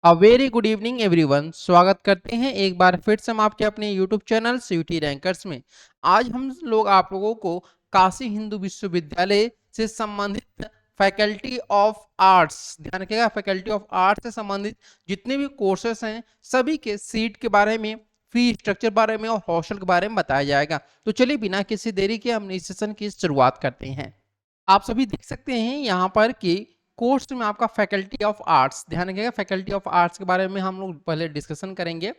A very good evening everyone. स्वागत करते हैं एक बार फिर से हम आपके अपने यूट्यूब चैनल सीयूटी रैंकर्स में। आज हम लोग आप लोगों को काशी हिंदू विश्वविद्यालय से संबंधित फैकल्टी ऑफ आर्ट्स, ध्यान रखिएगा, फैकल्टी ऑफ आर्ट्स से संबंधित जितने भी कोर्सेस हैं सभी के सीट के बारे में, फी स्ट्रक्चर बारे में और हॉस्टल के बारे में बताया जाएगा। तो चलिए बिना किसी देरी के हम इस सेशन की शुरुआत करते हैं। आप सभी देख सकते हैं यहाँ पर कि कोर्स में आपका फैकल्टी ऑफ आर्ट्स, ध्यान रखिएगा, फैकल्टी ऑफ आर्ट्स के बारे में हम लोग पहले डिस्कशन करेंगे।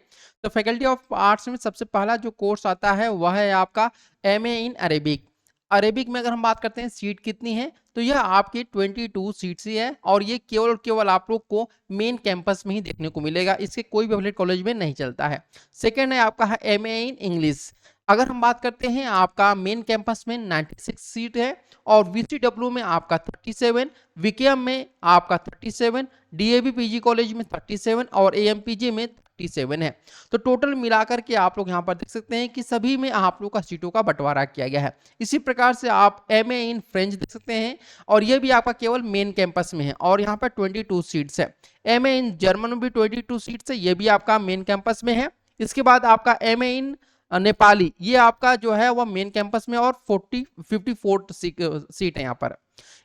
तो फैकल्टी ऑफ आर्ट्स में सबसे पहला जो कोर्स आता है वह है आपका एमए इन अरेबिक। अरेबिक में अगर हम बात करते हैं सीट कितनी है, तो यह आपकी 22 सीट्स ही है और ये केवल और केवल आप लोग को मेन कैंपस में ही देखने को मिलेगा, इसके कोई भी अफिलिएट कॉलेज में नहीं चलता है। सेकेंड है आपका है एमए इन इंग्लिश। अगर हम बात करते हैं आपका मेन कैंपस में 96 सीट है और वीसीडब्ल्यू में आपका 37, वीकेएम में आपका 37, डीएवी पीजी कॉलेज में 37 और एएमपीजी में 37 है। तो टोटल मिलाकर के आप लोग यहाँ पर देख सकते हैं कि सभी में आप लोग का सीटों का बंटवारा किया गया है। इसी प्रकार से आप एमए इन फ्रेंच देख सकते हैं और ये भी आपका केवल मेन कैंपस में है और यहाँ पर 22 सीट्स है। एमए इन जर्मन में भी 22 सीट्स है, ये भी आपका मेन कैंपस में है। इसके बाद आपका एमए इन नेपाली, ये आपका जो है वह मेन कैंपस में और 54 सीट है यहाँ पर।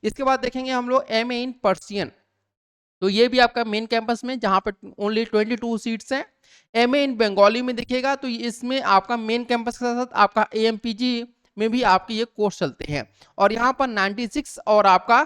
इसके बाद देखेंगे हम लोग एमए इन पर्सियन, तो ये भी आपका मेन कैंपस में जहाँ पे ओनली 22 सीट्स हैं। एमए इन बंगाली में देखिएगा तो इसमें आपका मेन कैंपस के साथ साथ आपका एएमपीजी में भी आपके ये कोर्स चलते हैं और यहाँ पर 96 और आपका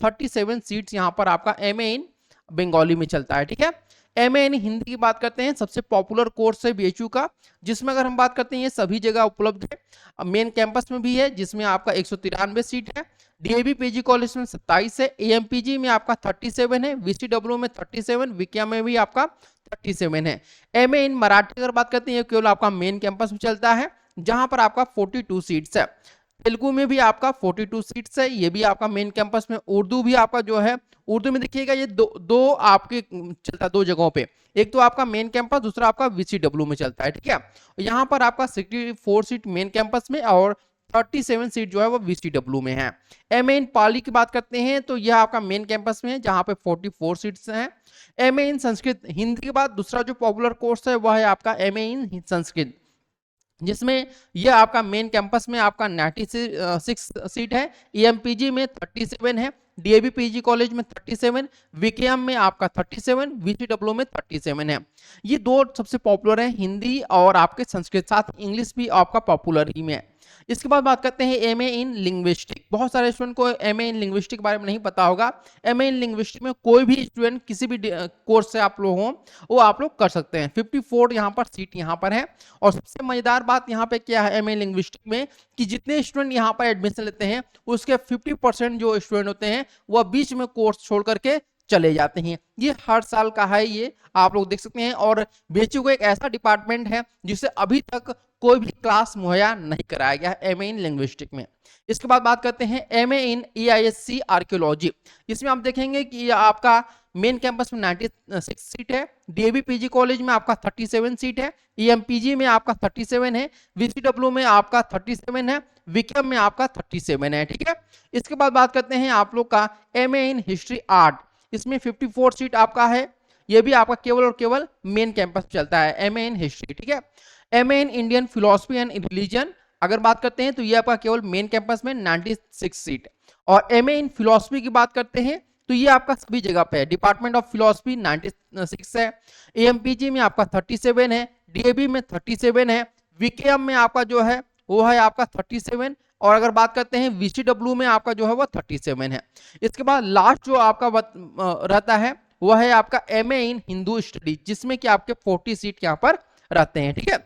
37 सीट्स यहाँ पर आपका एमए इन बंगाली में चलता है। ठीक है, एमए इन हिंदी की बात करते हैं, सबसे पॉपुलर कोर्स है बीएचयू का, जिसमें अगर हम बात करते हैं ये सभी जगह उपलब्ध है। मेन कैंपस में भी है जिसमें आपका 193 सीट है, डीएवी पीजी कॉलेज में 27 है, एएमपीजी में आपका 37 है, वीसीडब्ल्यू में 37, विकिया में भी आपका 37 है। एमए इन मराठी अगर बात करते हैं ये केवल आपका मेन कैंपस में चलता है जहां पर आपका 42 सीट्स है। तेलुगु में भी आपका 42 सीट्स है, ये भी आपका मेन कैंपस में। उर्दू भी आपका जो है, उर्दू में देखिएगा ये दो आपके चलता है दो जगहों पे, एक तो आपका मेन कैंपस, दूसरा आपका वीसीडब्ल्यू में चलता है। ठीक है, यहाँ पर आपका 64 सीट मेन कैंपस में और 37 सीट जो है वो वीसीडब्ल्यू में है। एमए इन पाली की बात करते हैं तो यह आपका मेन कैंपस में है जहाँ पे 44 सीट्स हैं। एमए इन संस्कृत हिंदी के बाद दूसरा जो पॉपुलर कोर्स है वह है आपका एमए इन संस्कृत, जिसमें यह आपका मेन कैंपस में आपका 96 सीट है, एएमपीजी में 37 है, डीएवी पीजी कॉलेज में 37, वीकेएम में आपका 37, वीसीडब्ल्यू में 37 है। ये दो सबसे पॉपुलर है, हिंदी और आपके संस्कृत, साथ इंग्लिश भी आपका पॉपुलर ही में है। इसके बाद बात करते हैं एमए इन लिंग्विस्टिक। बहुत सारे स्टूडेंट को एमए इन लिंग्विस्टिक के बारे में नहीं पता होगा। एमए इन लिंग्विस्टिक में कोई भी स्टूडेंट किसी भी कोर्स से आप लोग हों वो आप लोग कर सकते हैं। 54 यहाँ पर सीट यहाँ पर है और सबसे मजेदार बात यहाँ पे क्या है एमए लिंग्विस्टिक में कि जितने स्टूडेंट यहाँ पर एडमिशन लेते हैं उसके 50% जो स्टूडेंट होते हैं वह बीच में कोर्स छोड़ करके चले जाते हैं। ये हर साल का है, ये आप लोग देख सकते हैं। और बीएचयू को एक ऐसा डिपार्टमेंट है जिसे अभी तक कोई भी क्लास मुहैया नहीं कराया गया है एमए इन लिंग्विस्टिक में। इसके बाद बात करते हैं एमए इन एआईएससी आर्कियोलॉजी। इसमें आप देखेंगे कि आपका मेन कैंपस में 96 सीट है, डीएवी पीजी कॉलेज में आपका 37 सीट है, एएमपीजी में आपका 37 है, वीसीडब्ल्यू में आपका 37 है, विकेएम में आपका 37 है। ठीक है, इसके बाद बात करते हैं आप लोग का एमए इन हिस्ट्री आर्ट। इसमें 54 सीट आपका है, यह भी आपका केवल और केवल मेन कैंपस चलता है एमए इन हिस्ट्री। ठीक है, MA in Indian philosophy and religion अगर बात करते हैं तो ये आपका केवल मेन कैंपस में 96 सीट। और एमए इन फिलोसफी की बात करते हैं तो ये आपका सभी जगह पे है, डिपार्टमेंट ऑफ फिलोसफी 96 है, एएमपीजी में आपका 37 है, डीएबी में 37 है, विकेएम में आपका जो है वो है आपका 37 और अगर बात करते हैं वीसीडब्ल्यू में आपका जो है वो 37 है। इसके बाद लास्ट जो आपका रहता है वह है आपका एमए इन हिंदू स्टडी, जिसमें कि आपके 40 सीट यहाँ पर रहते हैं। ठीक है,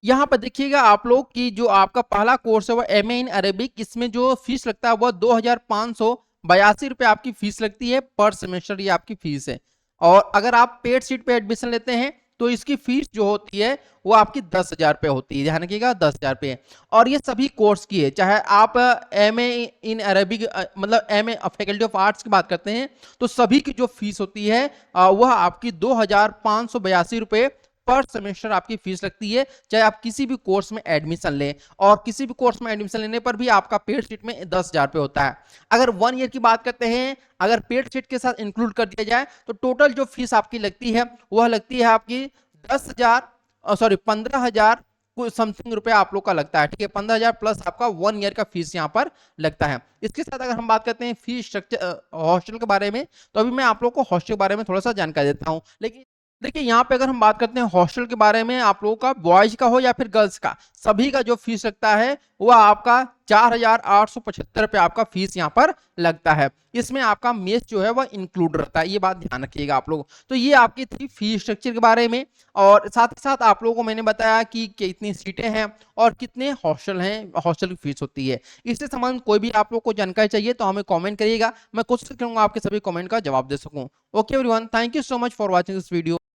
यहाँ पर देखिएगा आप लोग कि जो आपका पहला कोर्स है वो एमए इन अरेबिक, इसमें जो फीस लगता है वह 2582 रुपये आपकी फीस लगती है पर सेमेस्टर, ये आपकी फीस है। और अगर आप पेड सीट पे एडमिशन लेते हैं तो इसकी फीस जो होती है वो आपकी 10,000 रुपये होती है, ध्यान रखिएगा 10,000 रुपये। और ये सभी कोर्स की है, चाहे आप एमए इन अरेबिक मतलब एमए फैकल्टी ऑफ आर्ट्स की बात करते हैं तो सभी की जो फीस होती है वह आपकी 2582 रुपये पर सेमेस्टर आपकी फीस लगती है, चाहे आप किसी भी कोर्स में एडमिशन लें। और किसी भी कोर्स में एडमिशन लेने पर भी आपका पेड सीट में 10,000 रुपये होता है। अगर 1 ईयर की बात करते हैं, अगर पेड सीट के साथ इंक्लूड कर दिया जाए तो टोटल जो फीस आपकी लगती है वह लगती है आपकी 15,000 कुछ समथिंग रुपए आप लोग का लगता है। ठीक है, 15,000 प्लस आपका 1 ईयर का फीस यहाँ पर लगता है। इसके साथ अगर हम बात करते हैं फीस स्ट्रक्चर हॉस्टल के बारे में, तो अभी मैं आप लोग को हॉस्टल के बारे में थोड़ा सा जानकारी देता हूँ। लेकिन देखिए यहाँ पे अगर हम बात करते हैं हॉस्टल के बारे में, आप लोगों का बॉयज का हो या फिर गर्ल्स का, सभी का जो फीस लगता है वह आपका 4,875 रुपये आपका फीस यहाँ पर लगता है। इसमें आपका मेस जो है वह इंक्लूड रहता है, ये बात ध्यान रखिएगा आप लोग। तो ये आपकी थी फीस स्ट्रक्चर के बारे में, और साथ ही साथ आप लोगों को मैंने बताया कि कितनी सीटें हैं और कितने हॉस्टल हैं, हॉस्टल की फीस होती है। इससे संबंधित कोई भी आप लोग को जानकारी चाहिए तो हमें कमेंट करिएगा, मैं कोशिश करूंगा आपके सभी कमेंट का जवाब दे सकूं। Okay everyone, thank you so much for watching this video.